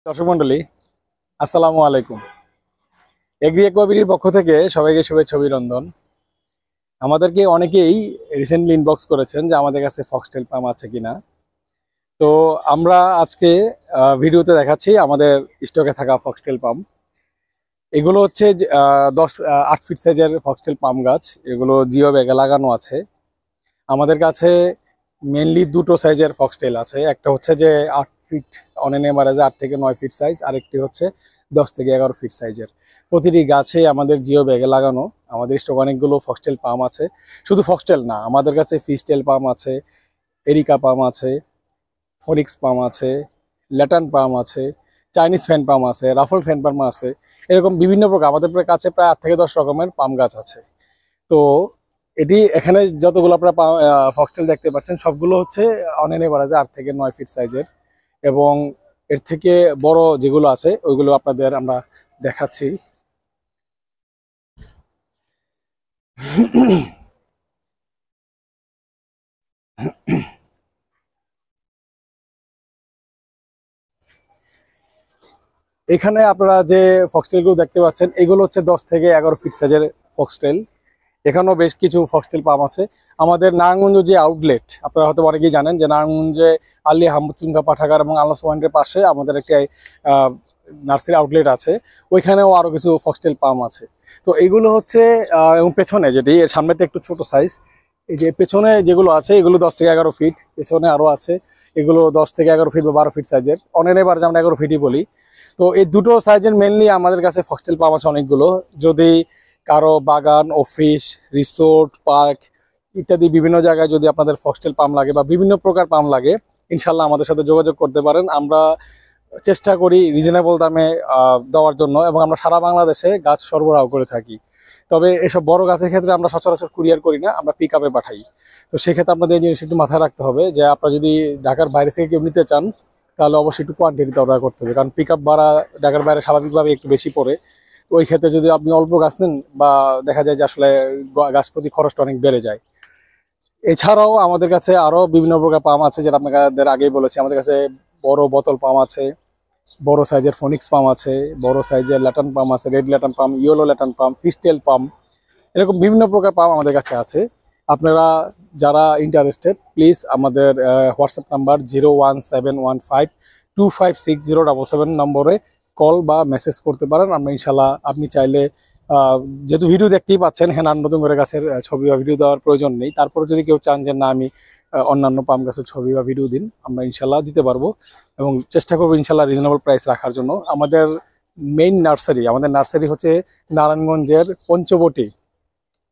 দর্শক মন্ডলী, আসসালামু আলাইকুম। এগ্রি অ্যাকোয়াবিটির পক্ষ থেকে সবাইকে শুভেচ্ছা অভিনন্দন। আমাদেরকে অনেকেই রিসেন্টলি ইনবক্স করেছেন যে আমাদের কাছে ফক্সটেল পাম আছে কিনা। তো আমরা আজকে ভিডিওতে দেখাচ্ছি আমাদের স্টকে থাকা ফক্সটেল পাম। এগুলো হচ্ছে 8 ফিট সাইজের ফক্সটেল পাম গাছ। এগুলো জিও ব্যাগে লাগানো আছে। আমাদের কাছে মেনলি দুটো সাইজের ফক্সটেল আছে। একটা হচ্ছে যে 8 ফিট অন এন এভারেজে 8 থেকে 9 ফিট সাইজ, আরেকটি হচ্ছে 10 থেকে 11 ফিট সাইজের। প্রতিটি গাছে আমাদের জিও ব্যাগে লাগানো। আমাদের স্টক অনেকগুলো ফক্সটেল পাম আছে। শুধু ফক্সটেল না, আমাদের কাছে ফিশটেল পাম আছে, এরিকা পাম আছে, ফনিক্স পাম আছে, ল্যাটান পাম আছে, চাইনিজ ফ্যান পাম আছে, রাফল ফ্যান পাম আছে। এরকম বিভিন্ন প্রকার আমাদের কাছে প্রায় 8 থেকে 10 রকমের পাম গাছ আছে। তো এখানে যতগুলো আপনারা ফক্সটেল দেখতে পাচ্ছেন সবগুলো হচ্ছে অন এন এভারেজে 8 থেকে 9 ফিট সাইজের, এবং এর থেকে বড় যেগুলো আছে ওইগুলো আপনাদের আমরা দেখাচ্ছি। এখানে আপনারা যে ফক্সটেলগুলো দেখতে পাচ্ছেন এগুলো হচ্ছে 10 থেকে 11 ফিট সাইজের ফক্সটেল। এখানেও বেশ কিছু ফক্সটেল পাম আছে। আমাদের নারায়ণগঞ্জ যে আউটলেট, আপনারা হয়তো অনেকেই জানেন যে নারায়ণগঞ্জে আলী হামচুঙ্গা পাঠাগার এবং আলমস পয়েন্টের পাশে আমাদের একটি নার্সারি আউটলেট আছে। ওইখানেও আরো কিছু ফক্সটেল পাম আছে। তো এইগুলো হচ্ছে এবং পেছনে যেটি এর সামনেটা একটু ছোট সাইজ, এই যে পেছনে যেগুলো আছে এগুলো 10 থেকে 11 ফিট, পেছনে আরো আছে এগুলো 10 থেকে 11 ফিট বা 12 ফিট সাইজের। অনেক বার আমরা 11 ফিটই বলি। তো এই দুটো সাইজের মেনলি আমাদের কাছে ফক্সটেল পাম আছে অনেকগুলো। যদি কারো বাগান, অফিস, রিসোর্ট, পার্ক ইত্যাদি বিভিন্ন জায়গায় যদি আপনাদের ফক্সটেল পাম লাগে বা বিভিন্ন প্রকার পাম লাগে, ইনশাল্লাহ আমাদের সাথে যোগাযোগ করতে পারেন। আমরা চেষ্টা করি রিজনেবল দামে দেওয়ার জন্য, এবং আমরা সারা বাংলাদেশে গাছ সরবরাহ করে থাকি। তবে এসব বড় গাছের ক্ষেত্রে আমরা সচরাচর কুরিয়ার করি না, আমরা পিক আপে পাঠাই। তো সেক্ষেত্রে আপনাদের এই জিনিস একটু মাথায় রাখতে হবে যে আপনারা যদি ঢাকার বাইরে থেকে কেউ নিতে চান তাহলে অবশ্যই একটু কোয়ান্টিটিতে অর্ডার করতে হবে, কারণ পিক আপ ভাড়া ঢাকার বাইরে স্বাভাবিকভাবে একটু বেশি পড়ে। তো ওই ক্ষেত্রে যদি আপনি অল্প গাছ নেন বা দেখা যায় যে আসলে গাছ প্রতি খরচটা অনেক বেড়ে যায়। এছাড়াও আমাদের কাছে আরো বিভিন্ন প্রকার পাম আছে, যেটা আপনাদের আগেই বলেছি। আমাদের কাছে বড় বোতল পাম আছে, বড় সাইজের ফনিক্স পাম আছে, বড় সাইজের ল্যাটান পাম আছে, রেড ল্যাটান পাম, ইয়েলো ল্যাটান পাম, ফিস্টেল পাম, এরকম বিভিন্ন প্রকার পাম আমাদের কাছে আছে। আপনারা যারা ইন্টারেস্টেড প্লিজ আমাদের হোয়াটসঅ্যাপ নাম্বার 01715256077 নম্বরে কল বা মেসেজ করতে পারেন। আমরা ইনশাল্লাহ, আপনি চাইলে যেহেতু ভিডিও দেখতেই পাচ্ছেন, হ্যাঁ, নতুন করে গাছের ছবি বা ভিডিও দেওয়ার প্রয়োজন নেই। তারপরে যদি কেউ চান যে না আমি অন্যান্য পাম গাছের ছবি বা ভিডিও দিন, আমরা ইনশাল্লাহ দিতে পারবো, এবং চেষ্টা করবো ইনশাল্লাহ রিজনেবল প্রাইস রাখার জন্য। আমাদের আমাদের নার্সারি হচ্ছে নারায়ণগঞ্জের পঞ্চবটি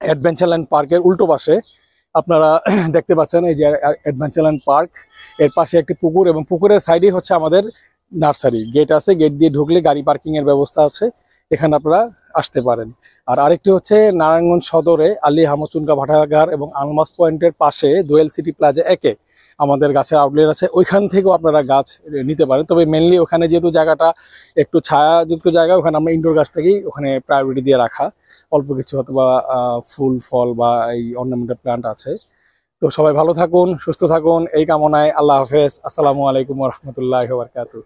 অ্যাডভেঞ্চারল্যান্ড পার্কের উল্টো পাশে। আপনারা দেখতে পাচ্ছেন এই যে অ্যাডভেঞ্চারল্যান্ড পার্ক, এর পাশে একটি পুকুর, এবং পুকুরের সাইডে হচ্ছে আমাদের নার্সারি। গেট আছে, গেট দিয়ে ঢুকলে গাড়ি পার্কিং এর ব্যবস্থা আছে, এখানে আপনারা আসতে পারেন। আর আরেকটি হচ্ছে নারায়ণগঞ্জ সদরে আলী হামচুনকা ভাটাগার এবং আলমাস পয়েন্টের পাশে দোয়েল সিটি প্লাজা একে আমাদের গাছের আউটলেট আছে। ওইখান থেকেও আপনারা গাছ নিতে পারেন। তবে মেনলি ওখানে যেহেতু জায়গাটা একটু ছায়াযুক্ত জায়গা, ওখানে আমরা ইনডোর গাছটাকেই ওখানে প্রায়োরিটি দিয়ে রাখা। অল্প কিছু হয়তো বা ফুল ফল বা এই অর্নামেন্টাল প্ল্যান্ট আছে। তো সবাই ভালো থাকুন, সুস্থ থাকুন এই কামনায়। আল্লাহ হাফেজ। আসসালামু আলাইকুম ওয়া রাহমাতুল্লাহি ওয়া বারাকাতুহু।